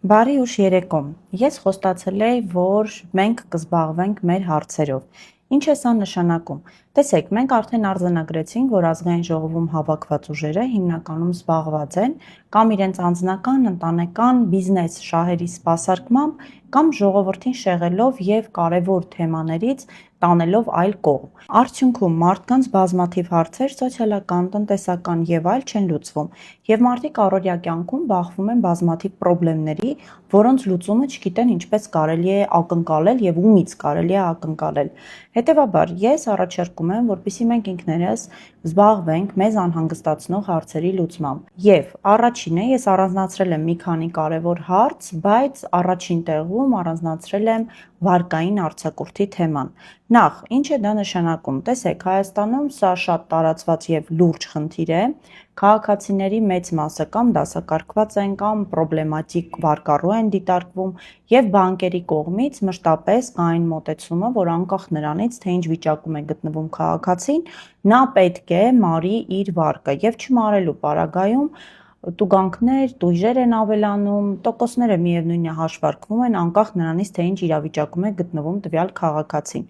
Բարի ուշ երեկո։ Ես խոստացել էի, որ մենք կզբաղվենք մեր հարցերով։ Ինչ է սա նշանակում։ Տեսեք, մենք արդեն արձանագրեցինք, որ ազգային ժողովում հավաքված ուժերը հիմնականում զբաղված են կամ իրենց անձնական, ընտանեկան, բիզնես շահերի սպասարկմամբ կամ ժողովրդին շեղելով եւ կարևոր թեմաներից տանելով այլ կողմ։ Արդյունքում մարդկանց բազմաթիվ հարցեր սոցիալական, տնտեսական եւ այլ չեն լուծվում, եւ մարդիկ առօրյա կյանքում բախվում են բազմաթիվ խնդիրների, որոնց լուծումը չգիտեն ինչպես կարելի է ակնկալել եւ ումից կարելի է ակնկալել։ Հետևաբար, ես առաջարկում եմ, որպեսզի մենք ինքներս զբաղվենք մեզ անհանգստացնող հարցերի լուծմամբ։ Եվ առաջինը ես առանձնացրել եմ մի քանի կարևոր հարց, բայց առաջին տեղում առանձնացրել եմ վարկային արձակուրդի թեման։ Նախ, ինչ է դա նշանակում։ Տեսեք, Հայաստանում սա շատ տարածված եւ լուրջ խնդիր է։ Քաղաքացիների մեծ մասը կամ դասակարգված են կամ պրոբլեմատիկ վարկառու են դիտարկվում եւ բանկերի կողմից մշտապես կա այն մոտեցումը, որ անկախ նրանից, թե ինչ վիճակում է գտնվում քաղաքացին, նա պետք է մարի իր վարկը եւ չմարելու պարագայում տուգանքներ, տույժեր են ավելանում, տոկոսները միևնույն է հաշվարկվում են անկախ նրանից, թե ինչ իրավիճակում է գտնվում տվյալ քաղաքացին։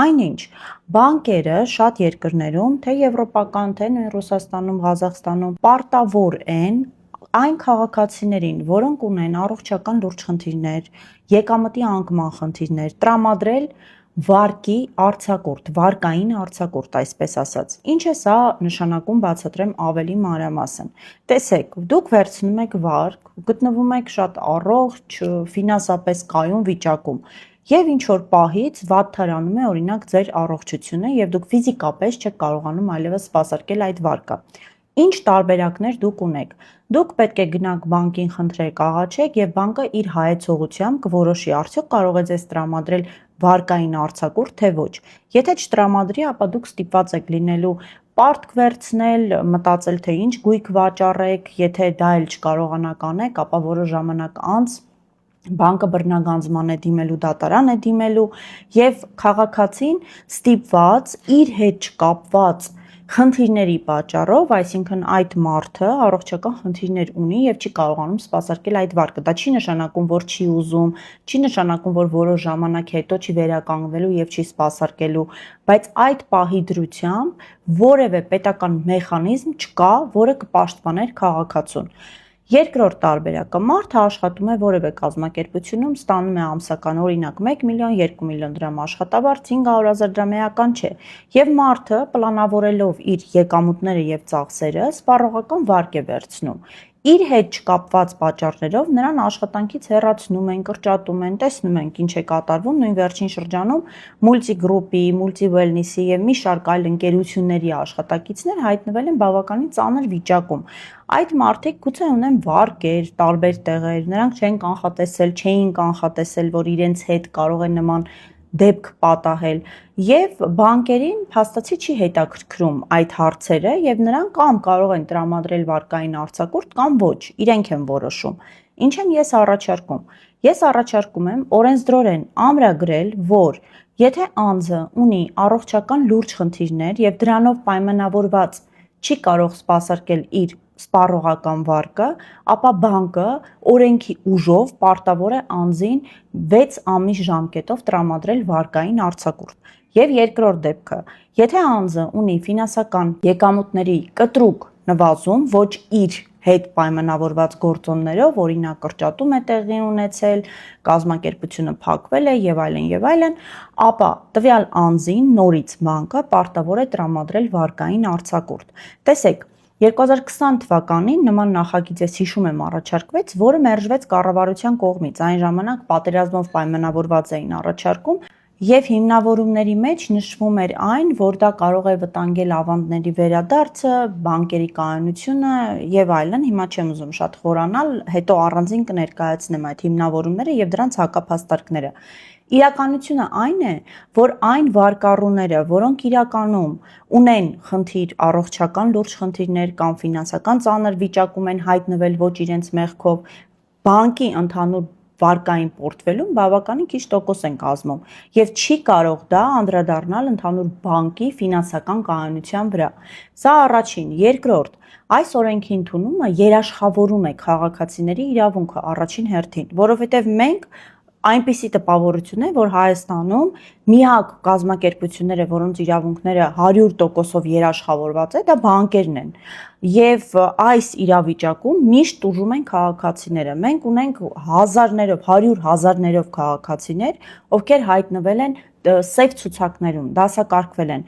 Այնինչ, բանկերը շատ երկրներում, թե եվրոպական, թե նույն Ռուսաստանում, Ղազախստանում, պարտավոր են այն քաղաքացիներին, որոնք ունեն առողջական լուրջ խնդիրներ, եկամտի անկման խնդիրներ, տրամադրել վարկի արձակուրդ, վարկային արձակուրդ, այսպես ասած։ Ինչ է սա նշանակում, բացատրեմ ավելի մանրամասն։ Տեսեք, դուք վերցնում եք վարկ, գտնվում եք շատ առողջ, ֆինանսապես կայուն վիճակում, եւ ինչ որ պահից վատթարանում է օրինակ ձեր առողջությունը եւ դուք ֆիզիկապես չեք կարողանում այլևս սպասարկել այդ վարկը։ Ինչ տարբերակներ դուք ունեք։ Դուք պետք է գնաք բանկին խնդրեք, աղաչեք եւ բանկը իր հայեցողությամբ կորոշի արդյոք կարող է ձեզ տրամադրել վարկային արձակուրդ, թե ոչ։ Եթե չտրամադրի, ապա դուք ստիպված եք լինելու պարտք վերցնել, մտածել, թե ինչ գույք վաճառեք, եթե դա էլ չկարողանաք անեք, ապա որոշ ժամանակ անց բանկը բռնագանձման է դիմելու, դատարան է դիմելու եւ քաղաքացին ստիպված իր հետ չկապված խնդիրների պատճառով, այսինքն այդ մարդը առողջական խնդիրներ ունի եւ չի կարողանում սպասարկել այդ վարկը։ Դա չի նշանակում, որ չի ուզում, չի նշանակում, որ որոշ ժամանակ հետո չի վերականգնվելու եւ չի սպասարկելու, բայց այդ պահի դրությամբ որևէ պետական մեխանիզմ չկա, որը կպաշտպաներ քաղաքացուն։ Երկրորդ տարբերակը մարդը աշխատում է որևէ կազմակերպությունում, ստանում է ամսական օրինակ 1 միլիոն, 2 միլիոն դրամ աշխատավարձ, 500,000 դրամ էական չէ։ Եվ մարդը պլանավորելով իր եկամուտները եւ ծախսերը, սպառողական վարկ է վերցնում։ Իր հետ չկապված պատճառներով նրան աշխատանքից հեռացնում են, կրճատում են, տեսնում ենք ինչ է կատարվում նույն վերջին շրջանում Multiգրուպի, Multiwellness-ի եւ մի շարք այլ ընկերությունների աշխատակիցներ հայտնվել են բավականին ծանր վիճակում։ Այդ մարդիկ գուցե ունեն վարկեր, տարբեր տեղեր, նրանք չեն կանխատեսել, չէին կանխատեսել, որ իրենց հետ կարող է նման դեպք պատահել եւ բանկերին փաստացի չի հետաքրքրում այդ հարցերը եւ նրանք կամ կարող են տրամադրել վարկային արձակուրդ կամ ոչ, իրենք են որոշում։ Ինչ եմ ես առաջարկում։ Ես առաջարկում եմ օրենսդրորեն ամրագրել, որ եթե անձը ունի առողջական լուրջ խնդիրներ եւ դրանով պայմանավորված չի կարող սպասարկել իր սպառողական վարկը, ապա բանկը օրենքի ուժով պարտավոր է անձին 6 ամիս ժամկետով տրամադրել վարկային արձակուրդ։ Եվ երկրորդ դեպքը, եթե անձը ունի ֆինանսական եկամուտների կտրուկ նվազում, ոչ իր հետ պայմանավորված գործոններով, օրինակ կրճատում է տեղի ունեցել, կազմակերպությունը փակվել է եւ այլն, ապա տվյալ անձին նորից բանկը պարտավոր է տրամադրել վարկային արձակուրդ։ Տեսեք, 2020 թվականին նման նախագիծ ես հիշում եմ առաջարկվեց, որը մերժվեց կառավարության կողմից։ Այն ժամանակ պատերազմով պայմանավորված էին առաջարկում եւ հիմնավորումների մեջ նշվում էր այն, որ դա կարող է վտանգել ավանդների վերադարձը, բանկերի կայունությունը եւ այլն։ Հիմա չեմ ուզում շատ խորանալ, հետո առանձին կներկայացնեմ այդ հիմնավորումները եւ դրանց հակափաստարկները։ Իրականությունը այն է, որ այն վարկառուները, որոնք իրականում ունեն խնդիր, առողջական լուրջ խնդիրներ կամ ֆինանսական ծանր վիճակում են հայտնվել ոչ իրենց մեղքով, բանկի ընդհանուր վարկային պորտֆելում բավականին քիչ տոկոս են կազմում եւ չի կարող դա անդրադառնալ ընդհանուր բանկի ֆինանսական կայունության վրա։ Սա առաջին, երկրորդ, այս օրենքի ընդունումը երաշխավորում է քաղաքացիների իրավունքը առաջին հերթին, որովհետեւ մենք այնպիսի տպավորություն է, որ Հայաստանում միակ կազմակերպությունները, որոնց իրավունքները 100%-ով երաշխավորված է, դա բանկերն են։ Եվ այս իրավիճակում միշտ տուժում են քաղաքացիները։ Մենք ունենք հազարներով, 100,000-ներով քաղաքացիներ, ովքեր հայտնվել են սև ցուցակներում, դասակարգվել են։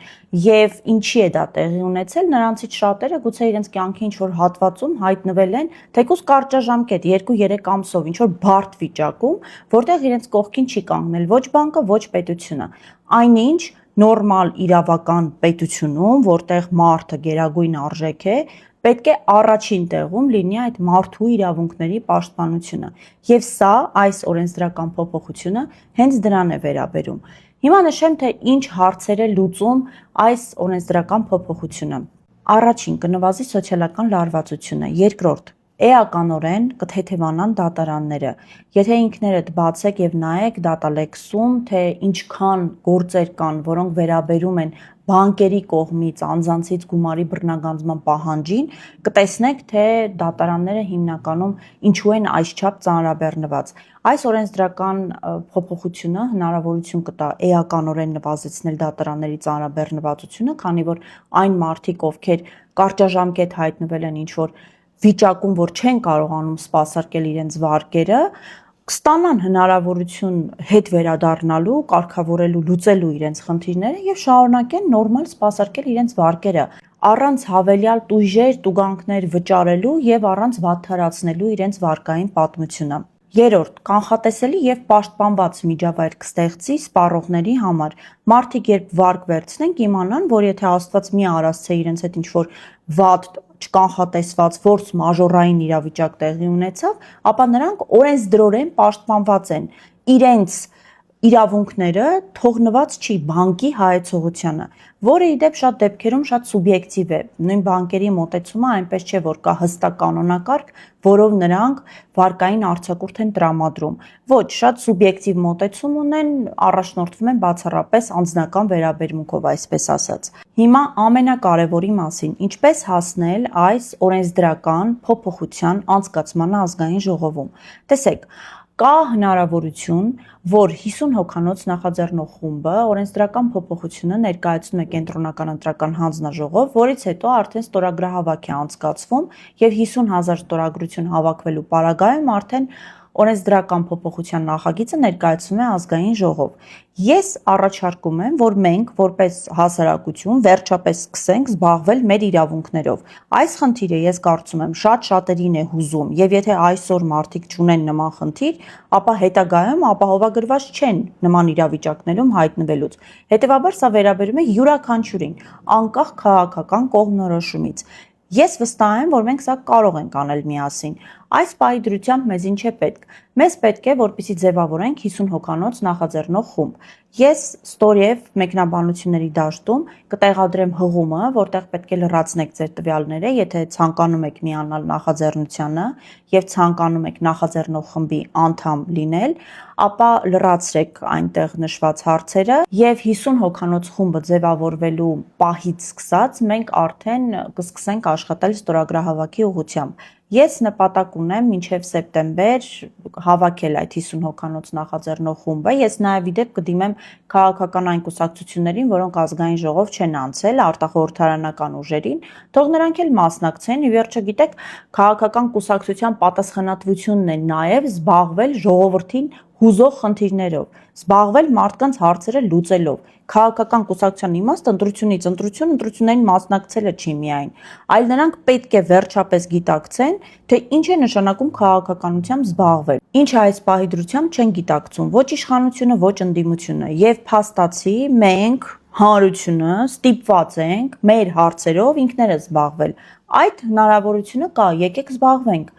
Եվ ինչի է դա տեղի ունեցել, նրանցից շատերը գուցե իրենց կյանքի ինչ-որ հատվածում հայտնվել են թեկուզ կարճաժամկետ 2-3 ամսով ինչ-որ բարդ վիճակում, որտեղ իրենց կողքին չի կանգնել ոչ բանկը, ոչ պետությունը։ Այնինչ նորմալ իրավական պետությունում, որտեղ մարդը գերագույն արժեք է, պետք է առաջին տեղում լինի այդ մարդու իրավունքների պաշտպանությունը։ Եվ սա այս օրենսդրական փոփոխությունը հենց դրան է վերաբերում։ Հիմա նշեմ, թե ինչ հարցեր է լուծում այս օրենսդրական փոփոխությունը։ Առաջին կնվազի սոցիալական լարվածությունը, երկրորդ էականորեն կթեթևանան դատարանները։ Եթե ինքներդ բացեք եւ նայեք դատալեքսում, թե ինչքան գործեր կան, որոնք վերաբերում են բանկերի կողմից անձանցից գումարի բռնագանձման պահանջին, կտեսնեք, թե դատարանները հիմնականում ինչու են այսչափ ծանրաբեռնված։ Այս օրենսդրական փոփոխությունը հնարավորություն կտա էականորեն նվազեցնել դատարանների ծանրաբեռնվածությունը, քանի որ այն մարդիկ, ովքեր կարճաժամկետ հայտնվել են ինչ-որ վիճակում, որ չեն կարողանում սպասարկել իրենց վարկերը, կստանան հնարավորություն հետ վերադառնալու, կարգավորելու, լուծելու իրենց խնդիրները եւ շարունակեն նորմալ սպասարկել իրենց վարկերը, առանց հավելյալ տույժեր, տուգանքներ վճարելու եւ առանց վատթարացնելու իրենց վարկային պատմությունը։ Երրորդ, կանխատեսելի եւ պաշտպանված միջավայր կստեղծի սպառողների համար։ Մարդիկ երբ վարկ վերցնեն, կիմանան, որ եթե Աստված մի արասցե իրենց հետ ինչ-որ վատ չկանխատեսված ֆորս մաժորային իրավիճակ տեղի ունեցավ, ապա նրանք օրենսդրորեն պաշտպանված են։ Իրենց իրավունքները թողնված չի բանկի հայեցողությանը, որը ի դեպ շատ դեպքերում շատ սուբյեկտիվ է։ Նույն բանկերի մոտեցումը այնպես չէ, որ կա հստակ կանոնակարգ, որով նրանք վարկային արձակուրդ են տրամադրում։ Ոչ, շատ սուբյեկտիվ մոտեցում ունեն, առաջնորդվում են բացառապես անձնական վերաբերմունքով, այսպես ասած։ Հիմա ամենակարևորի մասին, ինչպես հասնել այս օրենսդրական փոփոխության անցկացմանը ազգային ժողովում։ Տեսեք, կա հնարավորություն, որ 50 հոգանոց նախաձեռնող խումբը օրենսդրական փոփոխությունը ներկայացնում է կենտրոնական ընտրական հանձնաժողով, որից հետո արդեն ստորագրահավաք է անցկացվում եւ 50,000 ստորագրություն հավաքվելու պարագայում արդեն օրենսդրական փոփոխության նախագիծը ներկայացվում է ազգային ժողով։ Ես առաջարկում եմ, որ մենք որպես հասարակություն վերջապես սկսենք զբաղվել մեր իրավունքներով։ Այս խնդիրը ես կարծում եմ շատ շատերին է հուզում, եւ եթե այսօր մարդիկ չունեն նման խնդիր, ապա հետագայում ապահովագրված չեն նման իրավիճակներում հայտնվելուց։ Հետևաբար սա վերաբերում է յուրաքանչյուրին, անկախ քաղաքական կողմնորոշումից։ Ես վստահ եմ, որ մենք սա կարող ենք անել միասին։ Այս պահի դրությամբ մեզ ինչ է պետք։ Մեզ պետք է, որպեսզի ձևավորենք 50 հոգանոց նախաձեռնող խումբ։ Ես ստորև մեկնաբանությունների դաշտում կտեղադրեմ հղումը, որտեղ պետք է լրացնեք ձեր տվյալները, եթե ցանկանում եք միանալ նախաձեռնությանը եւ ցանկանում եք նախաձեռնող խմբի անդամ լինել, ապա լրացրեք այնտեղ նշված հարցերը եւ 50 հոգանոց խումբը ձևավորվելու պահից սկսած մենք արդեն կսկսենք աշխատել ստորագրահավաքի ուղղությամբ։ Ես նպատակ ունեմ մինչև սեպտեմբեր հավաքել այդ 50 հոգանոց նախաձեռնող խումբը։ Ես նաև ի դեպ կդիմեմ քաղաքական այն կուսակցություններին, որոնք ազգային ժողով չեն անցել, արտախորհրդարանական ուժերին, թող նրանք էլ մասնակցեն։ Ի վերջո, գիտեք, քաղաքական կուսակցության պատասխանատվությունն է նաև զբաղվել ժողովրդին հուզող խնդիրներով, զբաղվել մարդկանց հարցերը լուծելով։ Քաղաքական կուսակցության իմաստը ընտրությունից ընտրություններին մասնակցելը չի միայն, այլ նրանք պետք է վերջապես գիտակցեն, թե ինչ է նշանակում քաղաքականությամբ զբաղվել։ Ինչը այս պահի դրությամբ չեն գիտակցում ոչ իշխանությունը, ոչ ընդդիմությունը, եւ փաստացի մենք հանրությունը ստիպված ենք մեր հարցերով ինքներս զբաղվել։ Այդ հնարավորությունը կա, եկեք զբաղվենք։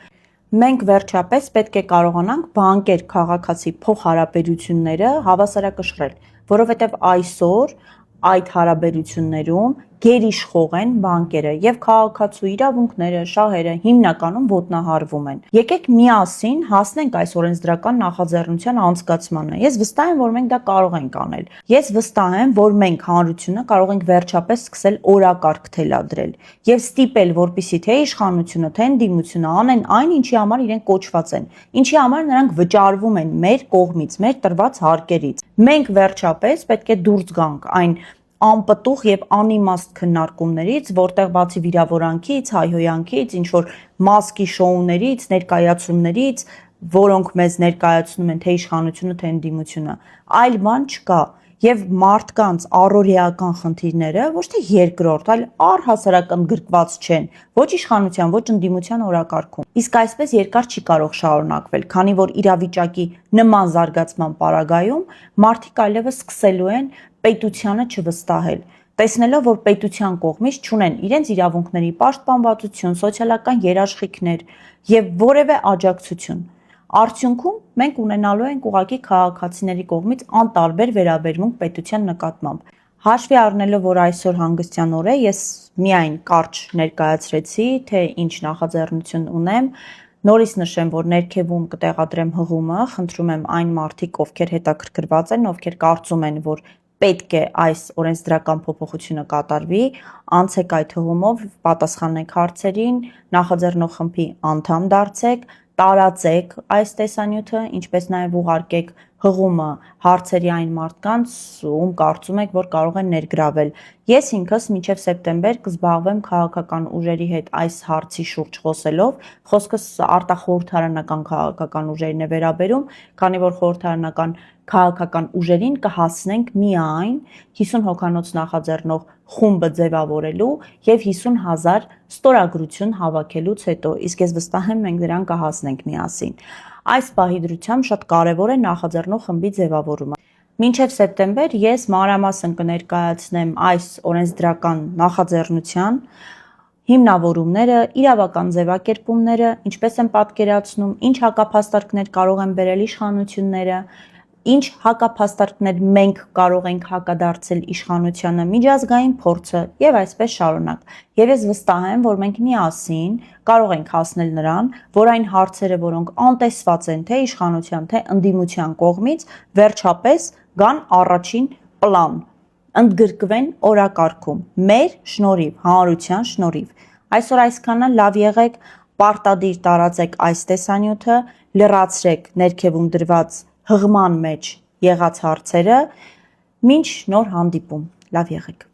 Մենք վերջապես պետք է կարողանանք բանկեր քաղաքացի փոխհարաբերությունները հավասարակշռել, որովհետև այսօր այդ հարաբերություններում գերիշխող են բանկերը եւ քաղաքացու իրավունքները, շահերը հիմնականում ոտնահարվում են։ Եկեք միասին հասնենք այս օրենսդրական նախաձեռնության անցկացմանը։ Ես վստահ եմ, որ մենք դա կարող ենք անել։ Ես վստահ եմ, որ մենք հանրությունը կարող ենք վերջապես սկսել օրակարգ թելադրել եւ ստիպել, որպիսի թե իշխանությունը, թե ընդդիմությունը անեն այն, ինչի համար իրենք կոչված են, ինչի համար նրանք վճարվում են մեր կողմից, մեր տրված հարկերից։ Մենք վերջապես պետք է դուրս գանք այն անպտուղ եւ անիմաստ քննարկումներից, որտեղ բացի վիրավորանքից, հայհոյանքից, ինչ որ մասկի շոուներից, ներկայացումներից, որոնք մեզ ներկայացնում են թե իշխանությունը, թե ընդդիմությունը, այլ բան չկա։ Եվ մարդկանց առօրեական խնդիրները ոչ թե երկրորդ, այլ առհասարակ ընդգրկված չեն ոչ իշխանության, ոչ ընդդիմության օրակարգում։ Իսկ այսպես երկար չի կարող շարունակվել, քանի որ իրավիճակի նման զարգացման պարագայում մարդիկ այլևս սկսելու են պետությանը չվստահել, տեսնելով, որ պետության կողմից չունեն իրենց իրավունքների պաշտպանվածություն, սոցիալական երաշխիքներ եւ որևէ աջակցություն։ Արդյունքում մենք ունենալու ենք ուղղակի քաղաքացիների կողմից անտարբեր վերաբերմունք պետության նկատմամբ։ Հաշվի առնելով, որ այսօր հանգստյան օր է, ես միայն կարճ ներկայացրեցի, թե ինչ նախաձեռնություն ունեմ։ Նորից նշեմ, որ ներքևում կտեղադրեմ հղումը, խնդրում եմ այն մարդիկ, ովքեր հետաքրքրված են, ովքեր կարծում են, որ պետք է այս օրենսդրական փոփոխությունը կատարվի, անցեք այդ հղումով, պատասխանեք հարցերին, նախաձեռնող խմբի անդամ դարձեք, տարածեք այս տեսանյութը, ինչպես նաև ուղարկեք հղումը հարցերի այն մարդկանց, ում կարծում եք, որ կարող են ներգրավել։ Ես ինքս մինչև սեպտեմբեր կզբաղվեմ քաղաքական ուժերի հետ այս հարցի շուրջ խոսելով, խոսքս արտախորհրդարանական քաղաքական ուժերին է վերաբերում, քանի որ խորհրդարանական քաղաքական ուժերին կհասնենք միայն 50 հոգանոց նախաձեռնող խումբը ձևավորելու եւ 50,000 ստորագրություն հավաքելուց հետո, իսկ ես վստահ եմ մենք դրան կհասնենք միասին։ Այս պահի դրությամբ շատ կարևոր է նախաձեռնող խմբի ձևավորումը։ Մինչև սեպտեմբեր ես մանրամասն կներկայացնեմ այս օրենսդրական նախաձեռնության հիմնավորումները, իրավական ձևակերպումները, ինչպես են պատկերացնում, ինչ հակափաստարկներ կարող են բերել իշխանությունները, ինչ հակափաստարկներ մենք կարող ենք հակադարձել իշխանությանը, միջազգային փորձը եւ այսպես շարունակ։ Եվ ես վստահ եմ, որ մենք միասին կարող ենք հասնել նրան, որ այն հարցերը, որոնք անտեսված են թե իշխանության, թե ընդդիմության կողմից, վերջապես գան առաջին պլան, ընդգրկվեն օրակարգում, մեր շնորհիվ, հանրության շնորհիվ։ Այսօր այսքանը, լավ եղեք, պարտադիր տարածեք այս տեսանյութը, լրացրեք ներքևում դրված հղման մեջ եղած հարցերը, մինչ նոր հանդիպում, լավ եղեք։